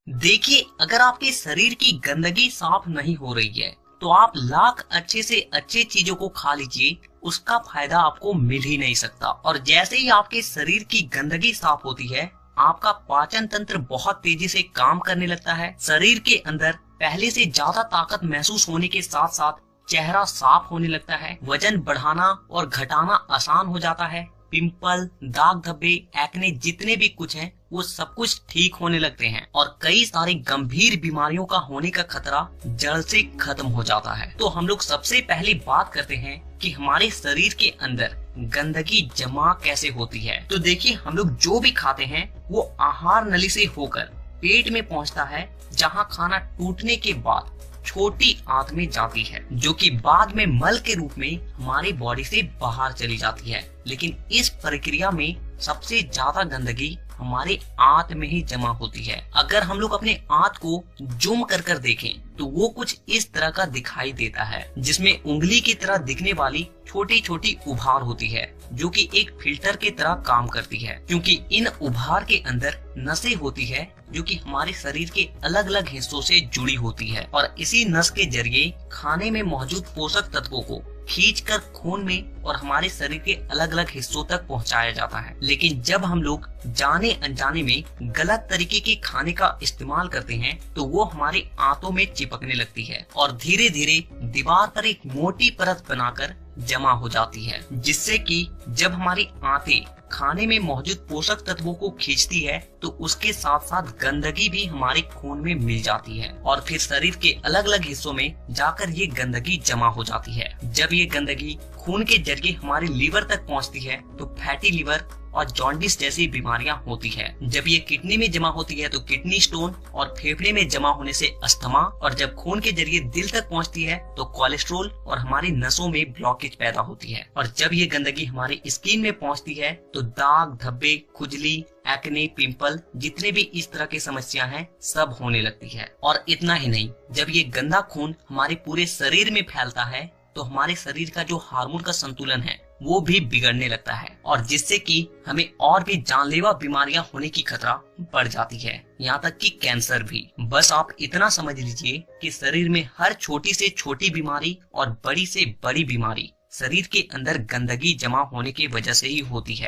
देखिए, अगर आपके शरीर की गंदगी साफ नहीं हो रही है तो आप लाख अच्छे से अच्छे चीजों को खा लीजिए, उसका फायदा आपको मिल ही नहीं सकता। और जैसे ही आपके शरीर की गंदगी साफ होती है, आपका पाचन तंत्र बहुत तेजी से काम करने लगता है। शरीर के अंदर पहले से ज्यादा ताकत महसूस होने के साथ साथ चेहरा साफ होने लगता है। वजन बढ़ाना और घटाना आसान हो जाता है। पिंपल, दाग धब्बे, एक्ने जितने भी कुछ हैं वो सब कुछ ठीक होने लगते हैं और कई सारी गंभीर बीमारियों का होने का खतरा जड़ से खत्म हो जाता है। तो हम लोग सबसे पहले बात करते हैं कि हमारे शरीर के अंदर गंदगी जमा कैसे होती है। तो देखिए, हम लोग जो भी खाते हैं वो आहार नली से होकर पेट में पहुंचता है, जहां खाना टूटने के बाद छोटी आंत में जाती है, जो कि बाद में मल के रूप में हमारी बॉडी से बाहर चली जाती है। लेकिन इस प्रक्रिया में सबसे ज्यादा गंदगी हमारे आंत में ही जमा होती है। अगर हम लोग अपने आंत को जूम कर कर देखें तो वो कुछ इस तरह का दिखाई देता है, जिसमें उंगली की तरह दिखने वाली छोटी छोटी उभार होती है, जो कि एक फिल्टर की तरह काम करती है, क्योंकि इन उभार के अंदर नसें होती है जो कि हमारे शरीर के अलग अलग हिस्सों से जुड़ी होती है और इसी नस के जरिए खाने में मौजूद पोषक तत्वों को खींचकर खून में और हमारे शरीर के अलग अलग हिस्सों तक पहुंचाया जाता है। लेकिन जब हम लोग जाने अनजाने में गलत तरीके के खाने का इस्तेमाल करते हैं तो वो हमारे आंतों में चिपकने लगती है और धीरे धीरे दीवार पर एक मोटी परत बनाकर जमा हो जाती है, जिससे कि जब हमारी आंतें खाने में मौजूद पोषक तत्वों को खींचती है तो उसके साथ साथ गंदगी भी हमारे खून में मिल जाती है और फिर शरीर के अलग अलग हिस्सों में जाकर ये गंदगी जमा हो जाती है। जब ये गंदगी खून के जरिए हमारे लीवर तक पहुंचती है तो फैटी लीवर और जॉन्डिस जैसी बीमारियां होती है। जब ये किडनी में जमा होती है तो किडनी स्टोन और फेफड़े में जमा होने से अस्थमा, और जब खून के जरिए दिल तक पहुंचती है तो कोलेस्ट्रोल और हमारी नसों में ब्लॉकेज पैदा होती है। और जब ये गंदगी हमारी स्किन में पहुंचती है तो दाग धब्बे, खुजली, एक्ने, पिंपल जितने भी इस तरह की समस्या हैं सब होने लगती है। और इतना ही नहीं, जब ये गंदा खून हमारे पूरे शरीर में फैलता है तो हमारे शरीर का जो हार्मोन का संतुलन है वो भी बिगड़ने लगता है और जिससे कि हमें और भी जानलेवा बीमारियां होने की खतरा बढ़ जाती है, यहाँ तक कि कैंसर भी। बस आप इतना समझ लीजिए कि शरीर में हर छोटी से छोटी बीमारी और बड़ी से बड़ी बीमारी शरीर के अंदर गंदगी जमा होने की वजह से ही होती है।